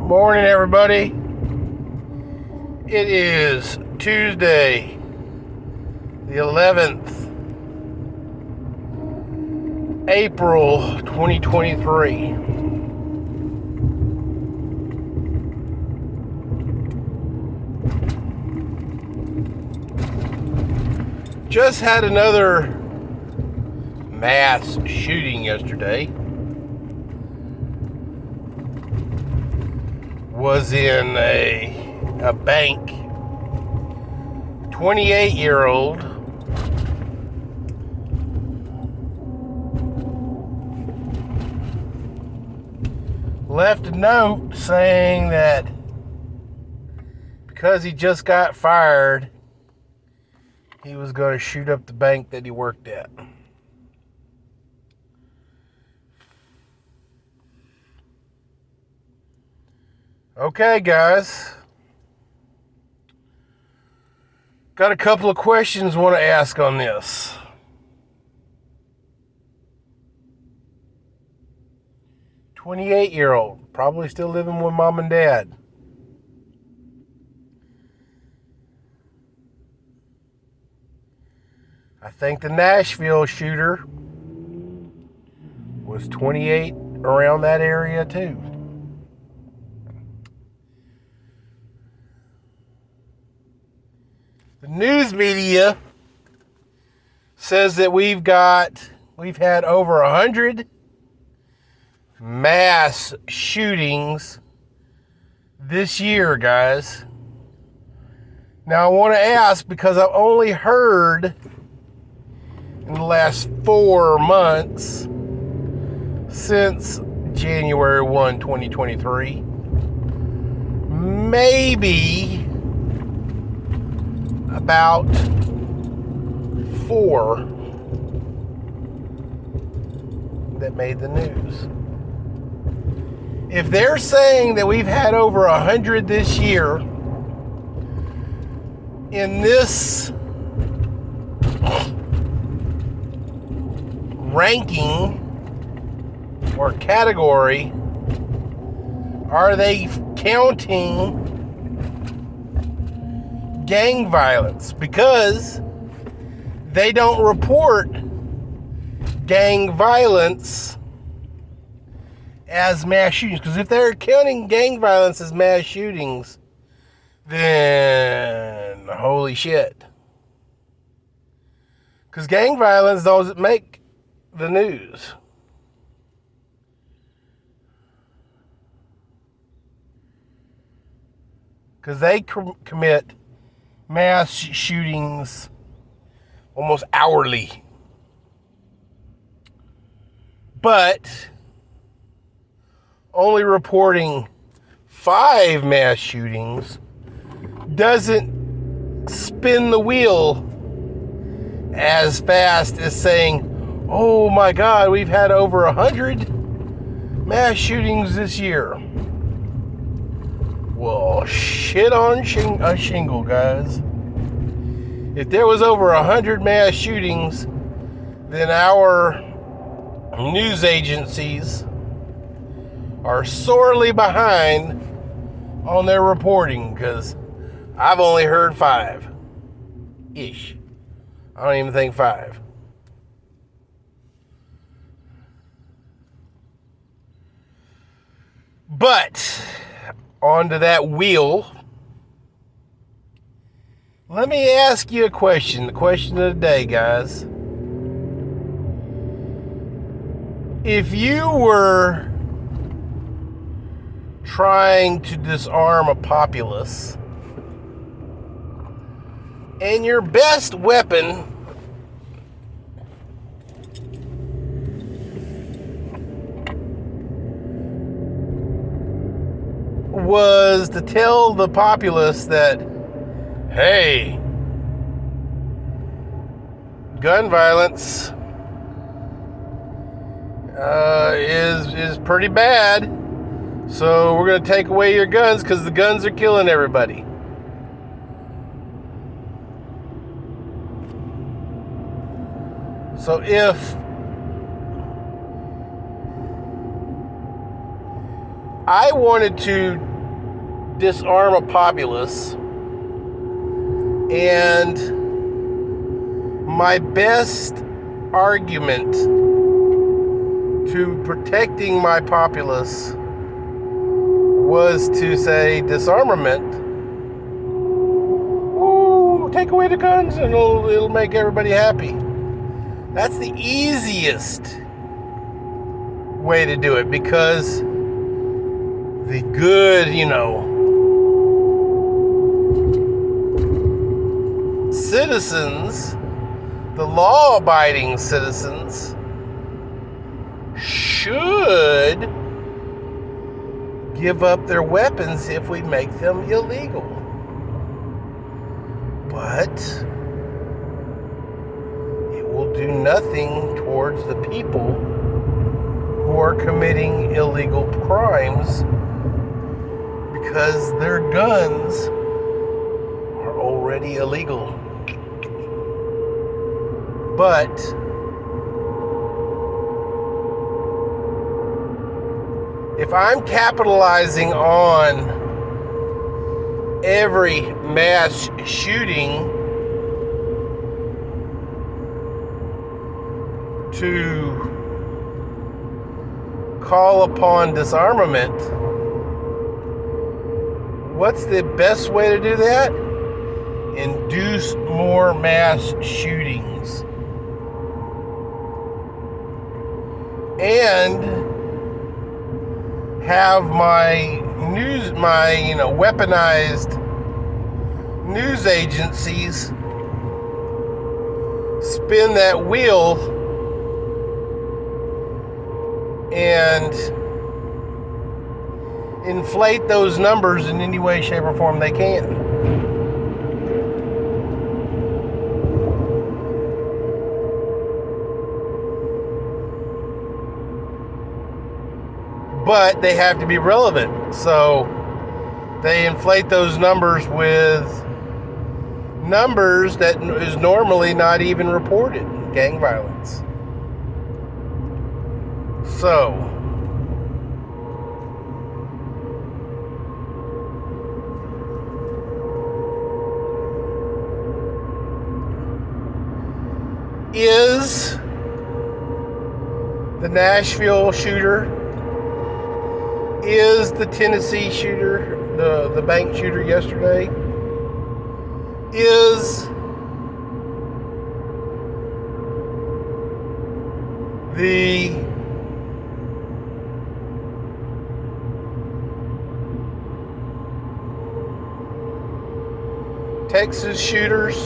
Morning, everybody. It is Tuesday, the 11th, April 2023. Just had another mass shooting yesterday. Was in a bank. 28-year-old left a note saying that because he just got fired, he was going to shoot up the bank that he worked at. Okay, guys. Got a couple of questions I want to ask on this. "28-year-old, probably still living with mom and dad. I think the Nashville shooter was 28, around that area too. The news media says that we've had over 100 mass shootings this year, guys. Now I want to ask, because I've only heard in the last 4 months since January 1, 2023, maybe about 4 that made the news. If they're saying that we've had over 100 this year, in this ranking or category, are they counting gang violence? Because they don't report gang violence as mass shootings. Because if they're counting gang violence as mass shootings, then holy shit. Because gang violence doesn't make the news. Because they commit mass shootings almost hourly. But only reporting 5 mass shootings doesn't spin the wheel as fast as saying, oh my God, we've had over 100 mass shootings this year. Well, shit on a shingle, guys. If there was over 100 mass shootings, then our news agencies are sorely behind on their reporting, because I've only heard 5-ish. I don't even think 5. But onto that wheel, let me ask you a question. The question of the day, guys. If you were trying to disarm a populace, and your best weapon was to tell the populace that, hey, gun violence is pretty bad, so we're going to take away your guns because the guns are killing everybody. So if I wanted to disarm a populace. And my best argument to protecting my populace was to say disarmament. Ooh, take away the guns and it'll make everybody happy. That's the easiest way to do it, because the good, citizens, the law-abiding citizens, should give up their weapons if we make them illegal. But it will do nothing towards the people who are committing illegal crimes, because their guns are already illegal. But if I'm capitalizing on every mass shooting to call upon disarmament, what's the best way to do that? Induce more mass shootings. And have my weaponized news agencies spin that wheel and inflate those numbers in any way, shape, or form they can. But they have to be relevant. So they inflate those numbers with numbers that is normally not even reported. Gang violence. So is the Nashville shooter, is the Tennessee shooter, the bank shooter yesterday, is the Texas shooters,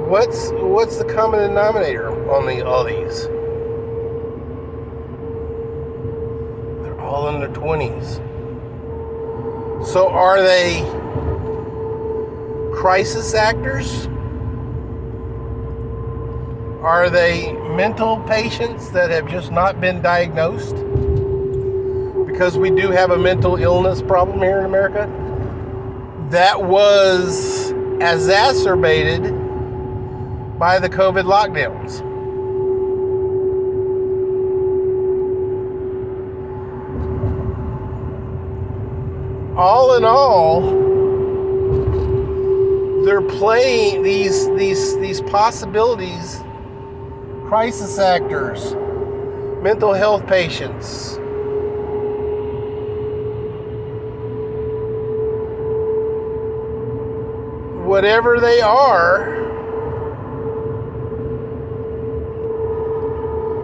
what's the common denominator on all these? They're all in their 20s. So are they crisis actors? Are they mental patients that have just not been diagnosed? Because we do have a mental illness problem here in America that was exacerbated by the COVID lockdowns. All in all, they're playing these possibilities, crisis actors, mental health patients, whatever they are,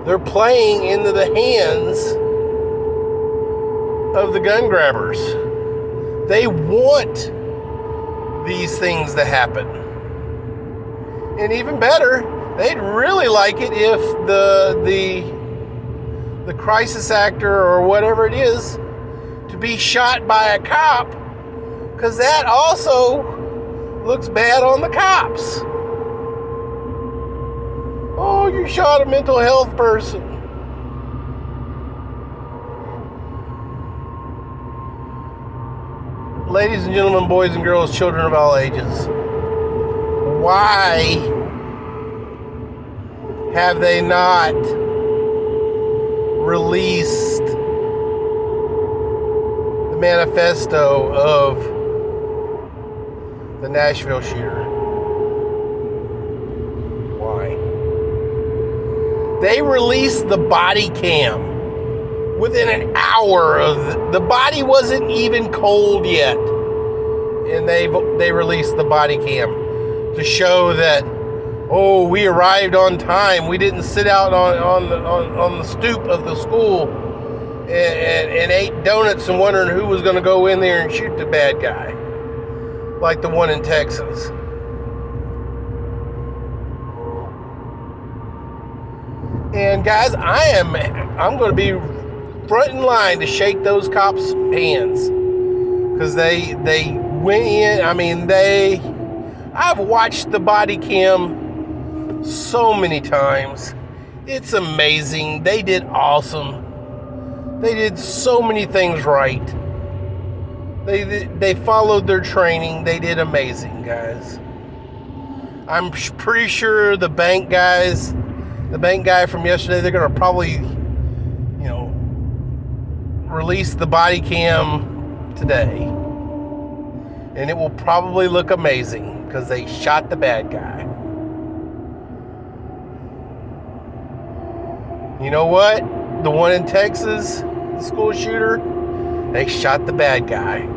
they're playing into the hands of the gun grabbers. They want these things to happen. And even better, they'd really like it if the crisis actor or whatever it is to be shot by a cop, because that also looks bad on the cops. Oh, you shot a mental health person. Ladies and gentlemen, boys and girls, children of all ages, why have they not released the manifesto of the Nashville shooter. Why? They released the body cam within an hour of the body wasn't even cold yet, and they released the body cam to show that, oh, we arrived on time. We didn't sit out on the stoop of the school and ate donuts and wondering who was going to go in there and shoot the bad guy, like the one in Texas. And guys, I'm going to be front in line to shake those cops' hands, because they went in. I mean, I've watched the body cam so many times. It's amazing. They did awesome. They did so many things right. They followed their training. They did amazing, guys. I'm pretty sure the bank guy from yesterday, they're going to probably, release the body cam today. And it will probably look amazing because they shot the bad guy. You know what? The one in Texas, the school shooter, they shot the bad guy.